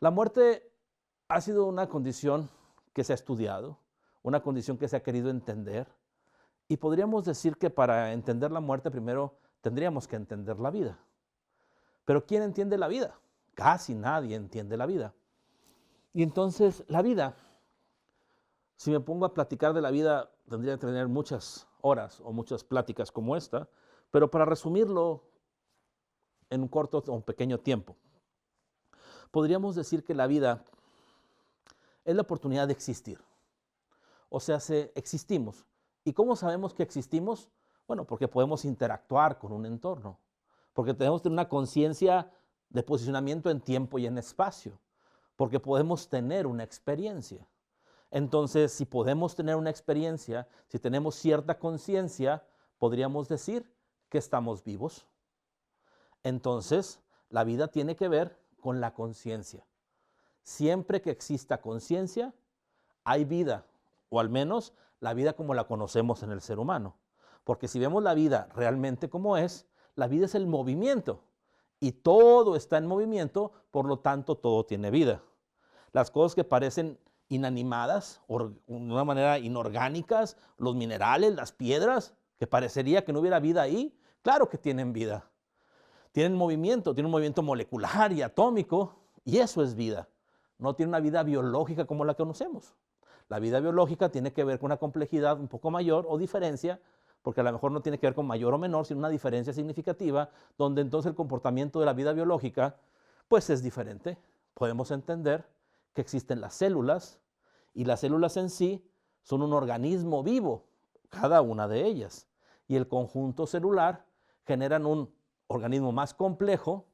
La muerte ha sido una condición que se ha estudiado, una condición que se ha querido entender, y podríamos decir que para entender la muerte primero tendríamos que entender la vida. Pero ¿quién entiende la vida? Casi nadie entiende la vida. Y entonces la vida, si me pongo a platicar de la vida, tendría que tener muchas horas o muchas pláticas como esta, pero para resumirlo en un corto o un pequeño tiempo, podríamos decir que la vida es la oportunidad de existir. O sea, existimos. ¿Y cómo sabemos que existimos? Bueno, porque podemos interactuar con un entorno, porque tenemos que tener una conciencia de posicionamiento en tiempo y en espacio, porque podemos tener una experiencia. Entonces, si podemos tener una experiencia, si tenemos cierta conciencia, podríamos decir que estamos vivos. Entonces, la vida tiene que ver con la conciencia. Siempre que exista conciencia, hay vida, o al menos la vida como la conocemos en el ser humano. Porque si vemos la vida realmente como es, la vida es el movimiento. Y todo está en movimiento, por lo tanto todo tiene vida. Las cosas que parecen inanimadas, o de una manera inorgánicas, los minerales, las piedras, que parecería que no hubiera vida ahí, claro que tienen vida. Tienen un movimiento molecular y atómico, y eso es vida. No tiene una vida biológica como la conocemos. La vida biológica tiene que ver con una complejidad un poco mayor o diferencia, porque a lo mejor no tiene que ver con mayor o menor, sino una diferencia significativa, donde entonces el comportamiento de la vida biológica pues es diferente. Podemos entender que existen las células, y las células en sí son un organismo vivo, cada una de ellas. Y el conjunto celular generan un organismo más complejo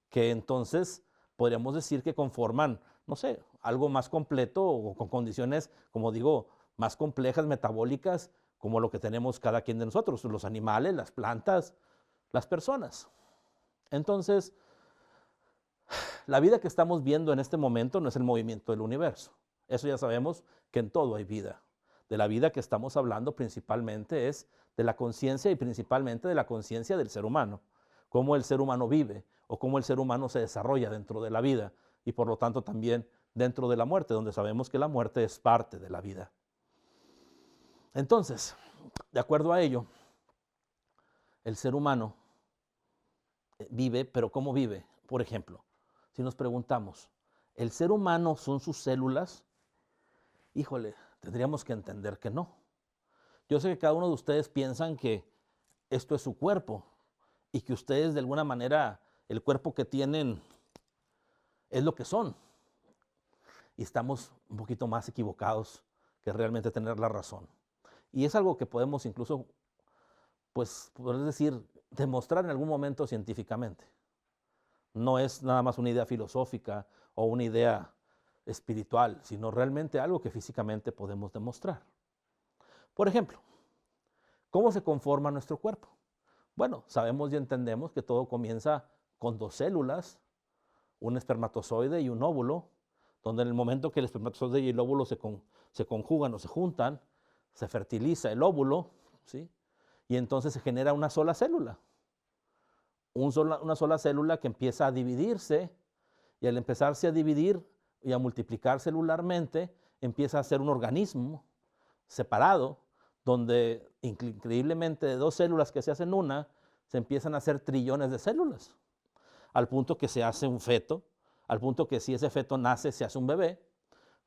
que entonces podríamos decir que conforman, no sé, algo más completo o con condiciones, como digo, más complejas, metabólicas, como lo que tenemos cada quien de nosotros, los animales, las plantas, las personas. Entonces, la vida que estamos viendo en este momento no es el movimiento del universo. Eso ya sabemos que en todo hay vida. De la vida que estamos hablando principalmente es de la conciencia y principalmente de la conciencia del ser humano. Cómo el ser humano vive o cómo el ser humano se desarrolla dentro de la vida y por lo tanto también dentro de la muerte, donde sabemos que la muerte es parte de la vida. Entonces, de acuerdo a ello, el ser humano vive, pero ¿cómo vive? Por ejemplo, si nos preguntamos, ¿el ser humano son sus células? Híjole, tendríamos que entender que no. Yo sé que cada uno de ustedes piensan que esto es su cuerpo y que ustedes de alguna manera el cuerpo que tienen es lo que son. Y estamos un poquito más equivocados que realmente tener la razón. Y es algo que podemos incluso, pues, poder decir, demostrar en algún momento científicamente. No es nada más una idea filosófica o una idea espiritual, sino realmente algo que físicamente podemos demostrar. Por ejemplo, ¿cómo se conforma nuestro cuerpo? Bueno, sabemos y entendemos que todo comienza con dos células, un espermatozoide y un óvulo, donde en el momento que el espermatozoide y el óvulo se conjugan o se juntan, se fertiliza el óvulo, ¿sí? Y entonces se genera una sola célula. Una sola célula que empieza a dividirse, y al empezarse a dividir y a multiplicar celularmente, empieza a ser un organismo separado, donde increíblemente de dos células que se hacen una, se empiezan a hacer trillones de células, al punto que se hace un feto, al punto que si ese feto nace, se hace un bebé.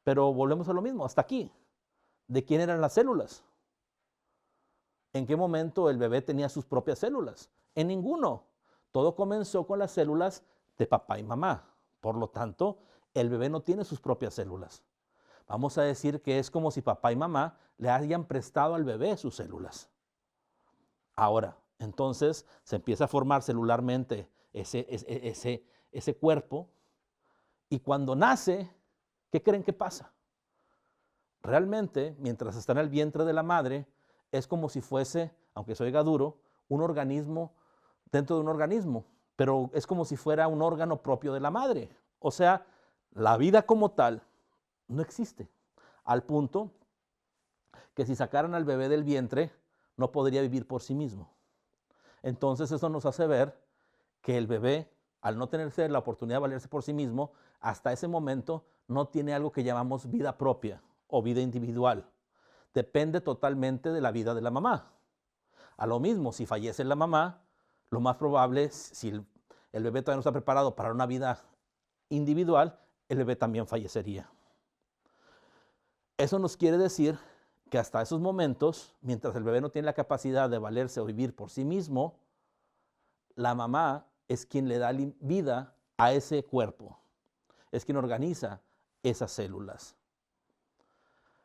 Pero volvemos a lo mismo, hasta aquí. ¿De quién eran las células? ¿En qué momento el bebé tenía sus propias células? En ninguno. Todo comenzó con las células de papá y mamá. Por lo tanto, el bebé no tiene sus propias células. Vamos a decir que es como si papá y mamá le hayan prestado al bebé sus células. Ahora, entonces se empieza a formar celularmente ese cuerpo, y cuando nace, ¿qué creen que pasa? Realmente, mientras está en el vientre de la madre, es como si fuese, aunque se oiga duro, un organismo dentro de un organismo, pero es como si fuera un órgano propio de la madre. O sea, la vida como tal no existe, al punto que si sacaran al bebé del vientre, no podría vivir por sí mismo. Entonces eso nos hace ver que el bebé al no tenerse la oportunidad de valerse por sí mismo, hasta ese momento no tiene algo que llamamos vida propia o vida individual. Depende totalmente de la vida de la mamá. A lo mismo, si fallece la mamá, lo más probable es, si el bebé todavía no está preparado para una vida individual, el bebé también fallecería. Eso nos quiere decir que hasta esos momentos, mientras el bebé no tiene la capacidad de valerse o vivir por sí mismo, la mamá es quien le da vida a ese cuerpo, es quien organiza esas células.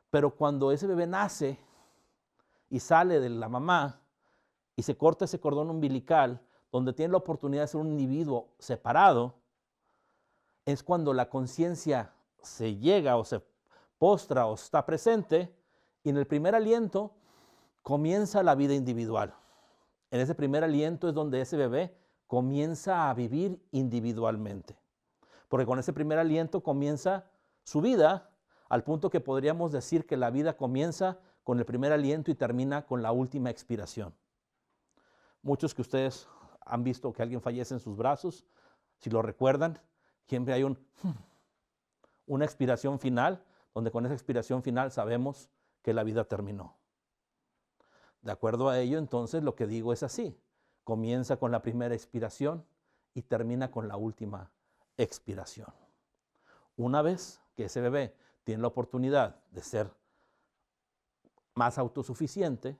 Pero cuando ese bebé nace y sale de la mamá y se corta ese cordón umbilical, donde tiene la oportunidad de ser un individuo separado, es cuando la conciencia se llega o se postra o está presente, y en el primer aliento comienza la vida individual. En ese primer aliento es donde ese bebé comienza a vivir individualmente. Porque con ese primer aliento comienza su vida, al punto que podríamos decir que la vida comienza con el primer aliento y termina con la última expiración. Muchos que ustedes han visto que alguien fallece en sus brazos, si lo recuerdan, siempre hay una expiración final, donde con esa expiración final sabemos que la vida terminó. De acuerdo a ello, entonces, lo que digo es así. Comienza con la primera expiración y termina con la última expiración. Una vez que ese bebé tiene la oportunidad de ser más autosuficiente,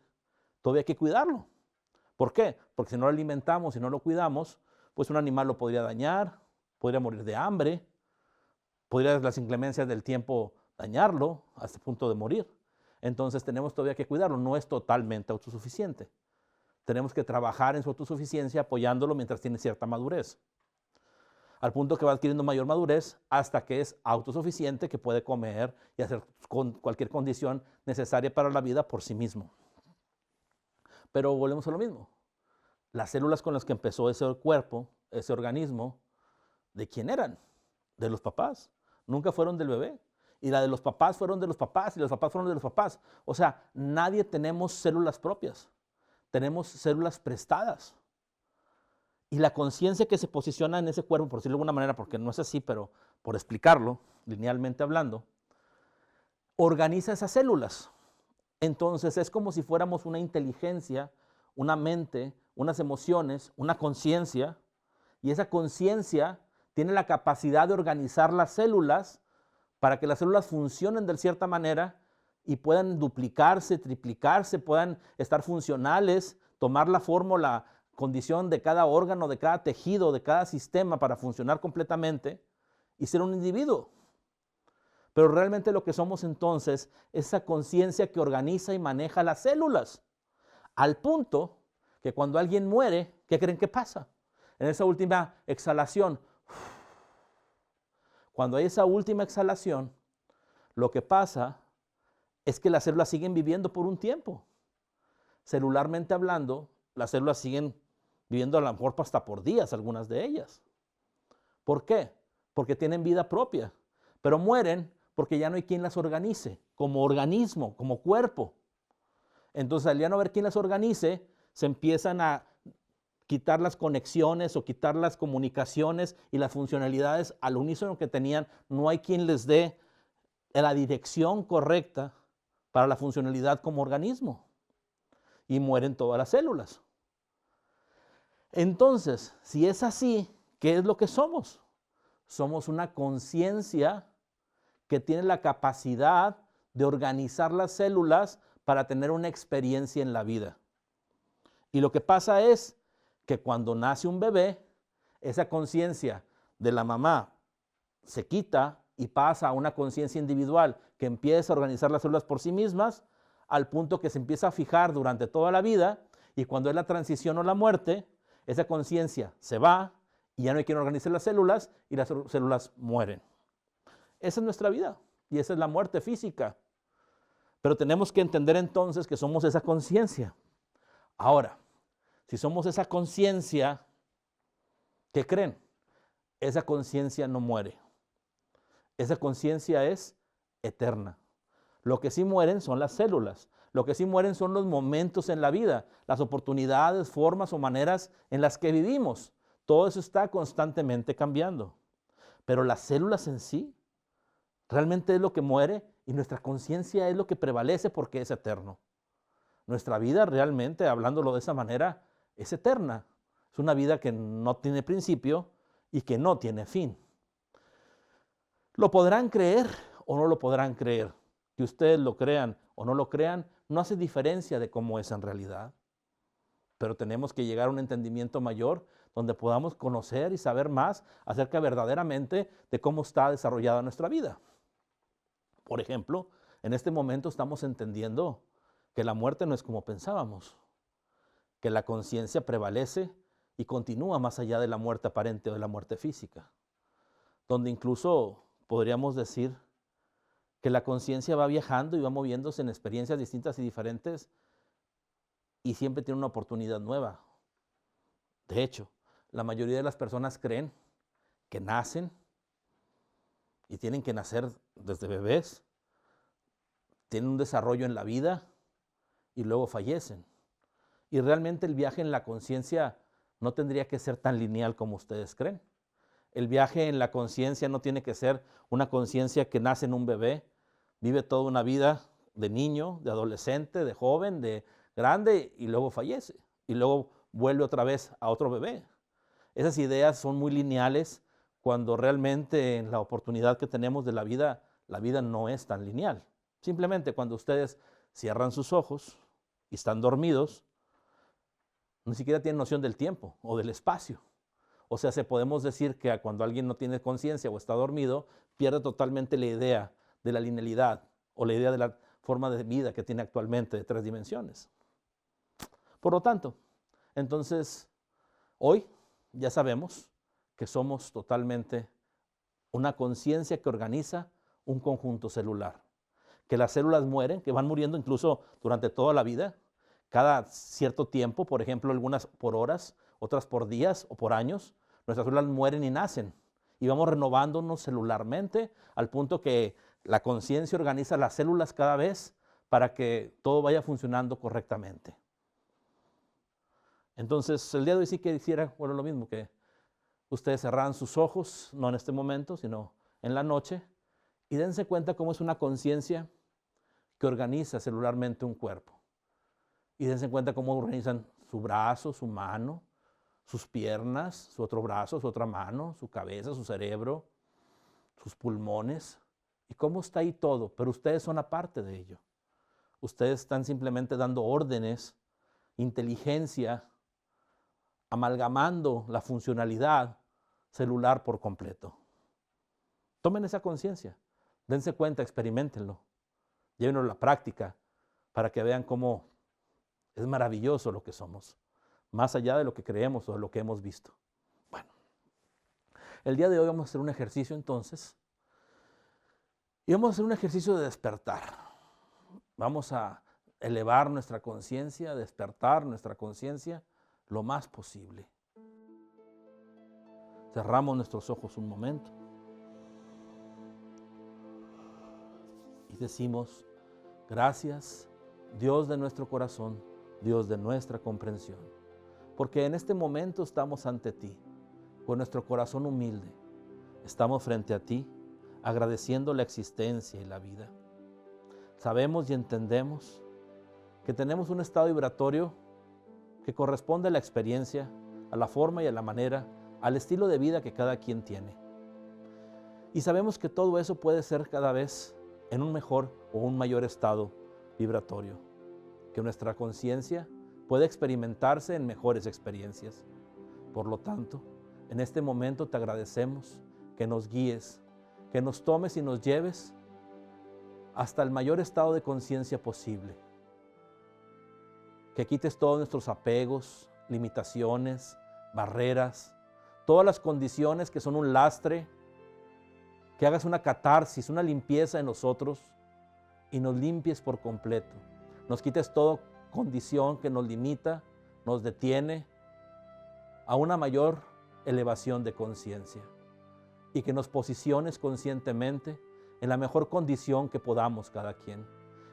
todavía hay que cuidarlo. ¿Por qué? Porque si no lo alimentamos, si no lo cuidamos, pues un animal lo podría dañar, podría morir de hambre, podría las inclemencias del tiempo dañarlo hasta el punto de morir. Entonces tenemos todavía que cuidarlo, no es totalmente autosuficiente. Tenemos que trabajar en su autosuficiencia apoyándolo mientras tiene cierta madurez. Al punto que va adquiriendo mayor madurez hasta que es autosuficiente, que puede comer y hacer cualquier condición necesaria para la vida por sí mismo. Pero volvemos a lo mismo. Las células con las que empezó ese cuerpo, ese organismo, ¿de quién eran? De los papás. Nunca fueron del bebé. Y la de los papás fueron de los papás y los papás fueron de los papás. O sea, nadie tenemos células propias. Tenemos células prestadas. Y la conciencia que se posiciona en ese cuerpo, por decirlo de alguna manera, porque no es así, pero por explicarlo, linealmente hablando, organiza esas células. Entonces es como si fuéramos una inteligencia, una mente, unas emociones, una conciencia, y esa conciencia tiene la capacidad de organizar las células para que las células funcionen de cierta manera y puedan duplicarse, triplicarse, puedan estar funcionales, tomar la forma o la condición de cada órgano, de cada tejido, de cada sistema para funcionar completamente y ser un individuo. Pero realmente lo que somos entonces es esa conciencia que organiza y maneja las células, al punto que cuando alguien muere, ¿qué creen que pasa? En esa última exhalación, cuando hay esa última exhalación, lo que pasa es que las células siguen viviendo por un tiempo. Celularmente hablando, las células siguen viviendo a lo mejor hasta por días, algunas de ellas. ¿Por qué? Porque tienen vida propia, pero mueren porque ya no hay quien las organice, como organismo, como cuerpo. Entonces, al ya no haber quien las organice, se empiezan a quitar las conexiones o quitar las comunicaciones y las funcionalidades al unísono que tenían. No hay quien les dé la dirección correcta para la funcionalidad como organismo. Y mueren todas las células. Entonces, si es así, ¿qué es lo que somos? Somos una conciencia que tiene la capacidad de organizar las células para tener una experiencia en la vida. Y lo que pasa es que cuando nace un bebé, esa conciencia de la mamá se quita y pasa a una conciencia individual que empieza a organizar las células por sí mismas, al punto que se empieza a fijar durante toda la vida, y cuando es la transición o la muerte, esa conciencia se va y ya no hay quien organice las células y las células mueren. Esa es nuestra vida y esa es la muerte física. Pero tenemos que entender entonces que somos esa conciencia. Ahora, si somos esa conciencia, ¿qué creen? Esa conciencia no muere. Esa conciencia es eterna. Lo que sí mueren son las células. Lo que sí mueren son los momentos en la vida, las oportunidades, formas o maneras en las que vivimos. Todo eso está constantemente cambiando. Pero las células en sí realmente es lo que muere y nuestra conciencia es lo que prevalece porque es eterno. Nuestra vida realmente, hablándolo de esa manera, es eterna. Es una vida que no tiene principio y que no tiene fin. ¿Lo podrán creer o no lo podrán creer? Que ustedes lo crean o no lo crean, no hace diferencia de cómo es en realidad. Pero tenemos que llegar a un entendimiento mayor donde podamos conocer y saber más acerca verdaderamente de cómo está desarrollada nuestra vida. Por ejemplo, en este momento estamos entendiendo que la muerte no es como pensábamos, que la conciencia prevalece y continúa más allá de la muerte aparente o de la muerte física, donde incluso podríamos decir que la conciencia va viajando y va moviéndose en experiencias distintas y diferentes y siempre tiene una oportunidad nueva. De hecho, la mayoría de las personas creen que nacen y tienen que nacer desde bebés, tienen un desarrollo en la vida y luego fallecen. Y realmente el viaje en la conciencia no tendría que ser tan lineal como ustedes creen. El viaje en la conciencia no tiene que ser una conciencia que nace en un bebé, vive toda una vida de niño, de adolescente, de joven, de grande y luego fallece. Y luego vuelve otra vez a otro bebé. Esas ideas son muy lineales cuando realmente en la oportunidad que tenemos de la vida no es tan lineal. Simplemente cuando ustedes cierran sus ojos y están dormidos, ni siquiera tienen noción del tiempo o del espacio. O sea, podemos decir que cuando alguien no tiene conciencia o está dormido, pierde totalmente la idea de la linealidad o la idea de la forma de vida que tiene actualmente de 3 dimensiones. Por lo tanto, entonces, hoy ya sabemos que somos totalmente una conciencia que organiza un conjunto celular, que las células mueren, que van muriendo incluso durante toda la vida, cada cierto tiempo, por ejemplo, algunas por horas, otras por días o por años, nuestras células mueren y nacen. Y vamos renovándonos celularmente al punto que la conciencia organiza las células cada vez para que todo vaya funcionando correctamente. Entonces, el día de hoy sí que quisiera, bueno, lo mismo, que ustedes cerraran sus ojos, no en este momento, sino en la noche, y dense cuenta cómo es una conciencia que organiza celularmente un cuerpo. Y dense cuenta cómo organizan su brazo, su mano, sus piernas, su otro brazo, su otra mano, su cabeza, su cerebro, sus pulmones, y cómo está ahí todo, pero ustedes son aparte de ello. Ustedes están simplemente dando órdenes, inteligencia, amalgamando la funcionalidad celular por completo. Tomen esa conciencia, dense cuenta, experiméntenlo, llévenlo a la práctica para que vean cómo es maravilloso lo que somos, más allá de lo que creemos o de lo que hemos visto. Bueno, el día de hoy vamos a hacer un ejercicio entonces, y vamos a hacer un ejercicio de despertar. Vamos a elevar nuestra conciencia, despertar nuestra conciencia lo más posible. Cerramos nuestros ojos un momento y decimos: gracias, Dios de nuestro corazón, Dios de nuestra comprensión, porque en este momento estamos ante ti, con nuestro corazón humilde. Estamos frente a ti, agradeciendo la existencia y la vida. Sabemos y entendemos que tenemos un estado vibratorio que corresponde a la experiencia, a la forma y a la manera, al estilo de vida que cada quien tiene. Y sabemos que todo eso puede ser cada vez en un mejor o un mayor estado vibratorio, que nuestra conciencia puede experimentarse en mejores experiencias. Por lo tanto, en este momento te agradecemos que nos guíes, que nos tomes y nos lleves hasta el mayor estado de conciencia posible. Que quites todos nuestros apegos, limitaciones, barreras, todas las condiciones que son un lastre, que hagas una catarsis, una limpieza en nosotros y nos limpies por completo. Nos quites toda condición que nos limita, nos detiene a una mayor elevación de conciencia y que nos posiciones conscientemente en la mejor condición que podamos cada quien,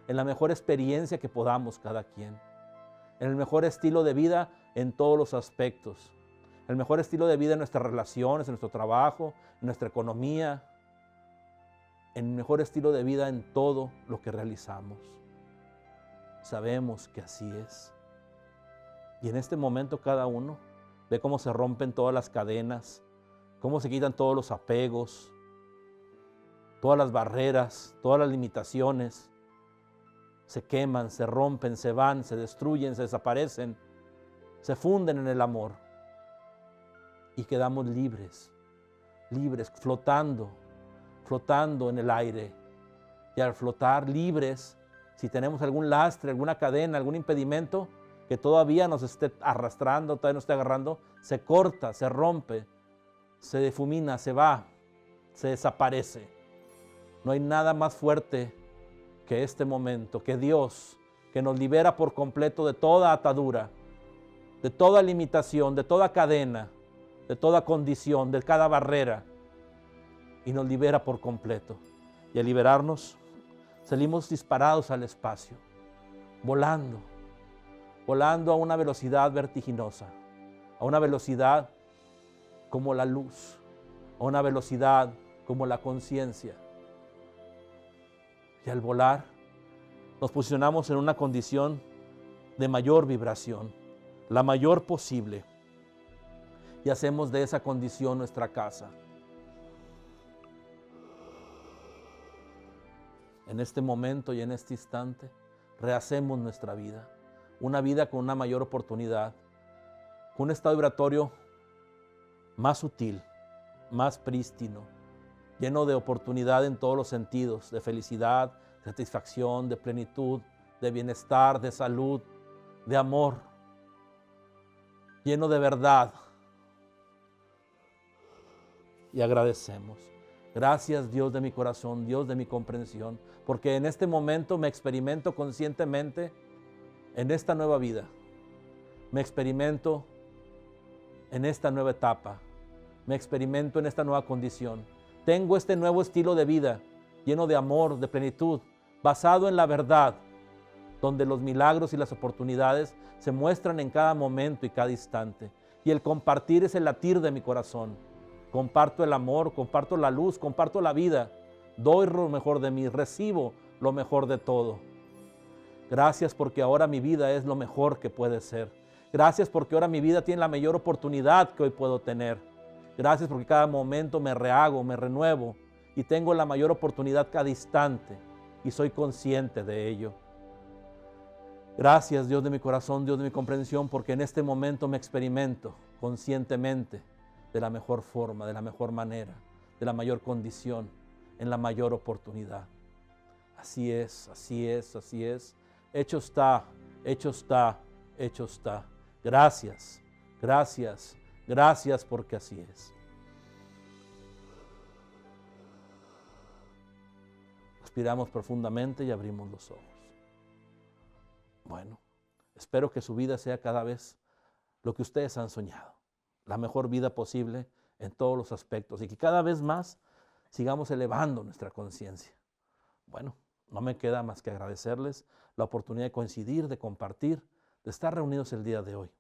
en la mejor experiencia que podamos cada quien, en el mejor estilo de vida en todos los aspectos, el mejor estilo de vida en nuestras relaciones, en nuestro trabajo, en nuestra economía, en el mejor estilo de vida en todo lo que realizamos. Sabemos que así es. Y en este momento cada uno ve cómo se rompen todas las cadenas, cómo se quitan todos los apegos, todas las barreras, todas las limitaciones. Se queman, se rompen, se van, se destruyen, se desaparecen, se funden en el amor. Y quedamos libres, libres, flotando en el aire. Y al flotar libres, si tenemos algún lastre, alguna cadena, algún impedimento que todavía nos esté arrastrando, todavía nos esté agarrando, se corta, se rompe, se difumina, se va, se desaparece. No hay nada más fuerte que este momento, que Dios, que nos libera por completo de toda atadura, de toda limitación, de toda cadena, de toda condición, de cada barrera, y nos libera por completo. Y al liberarnos, salimos disparados al espacio, volando a una velocidad vertiginosa, a una velocidad como la luz, a una velocidad como la conciencia. Y al volar, nos posicionamos en una condición de mayor vibración, la mayor posible, y hacemos de esa condición nuestra casa. En este momento y en este instante, rehacemos nuestra vida, una vida con una mayor oportunidad, con un estado vibratorio más sutil, más prístino, lleno de oportunidad en todos los sentidos, de felicidad, de satisfacción, de plenitud, de bienestar, de salud, de amor, lleno de verdad. Y agradecemos. Gracias, Dios de mi corazón, Dios de mi comprensión, porque en este momento me experimento conscientemente en esta nueva vida. Me experimento en esta nueva etapa. Me experimento en esta nueva condición. Tengo este nuevo estilo de vida, lleno de amor, de plenitud, basado en la verdad, donde los milagros y las oportunidades se muestran en cada momento y cada instante. Y el compartir es el latir de mi corazón. Comparto el amor, comparto la luz, comparto la vida. Doy lo mejor de mí, recibo lo mejor de todo. Gracias porque ahora mi vida es lo mejor que puede ser. Gracias porque ahora mi vida tiene la mayor oportunidad que hoy puedo tener. Gracias porque cada momento me rehago, me renuevo y tengo la mayor oportunidad cada instante y soy consciente de ello. Gracias, Dios de mi corazón, Dios de mi comprensión, porque en este momento me experimento conscientemente de la mejor forma, de la mejor manera, de la mayor condición, en la mayor oportunidad. Así es, así es, así es. Hecho está, hecho está, hecho está. Gracias, gracias, gracias porque así es. Respiramos profundamente y abrimos los ojos. Bueno, espero que su vida sea cada vez lo que ustedes han soñado, la mejor vida posible en todos los aspectos y que cada vez más sigamos elevando nuestra conciencia. Bueno, no me queda más que agradecerles la oportunidad de coincidir, de compartir, de estar reunidos el día de hoy.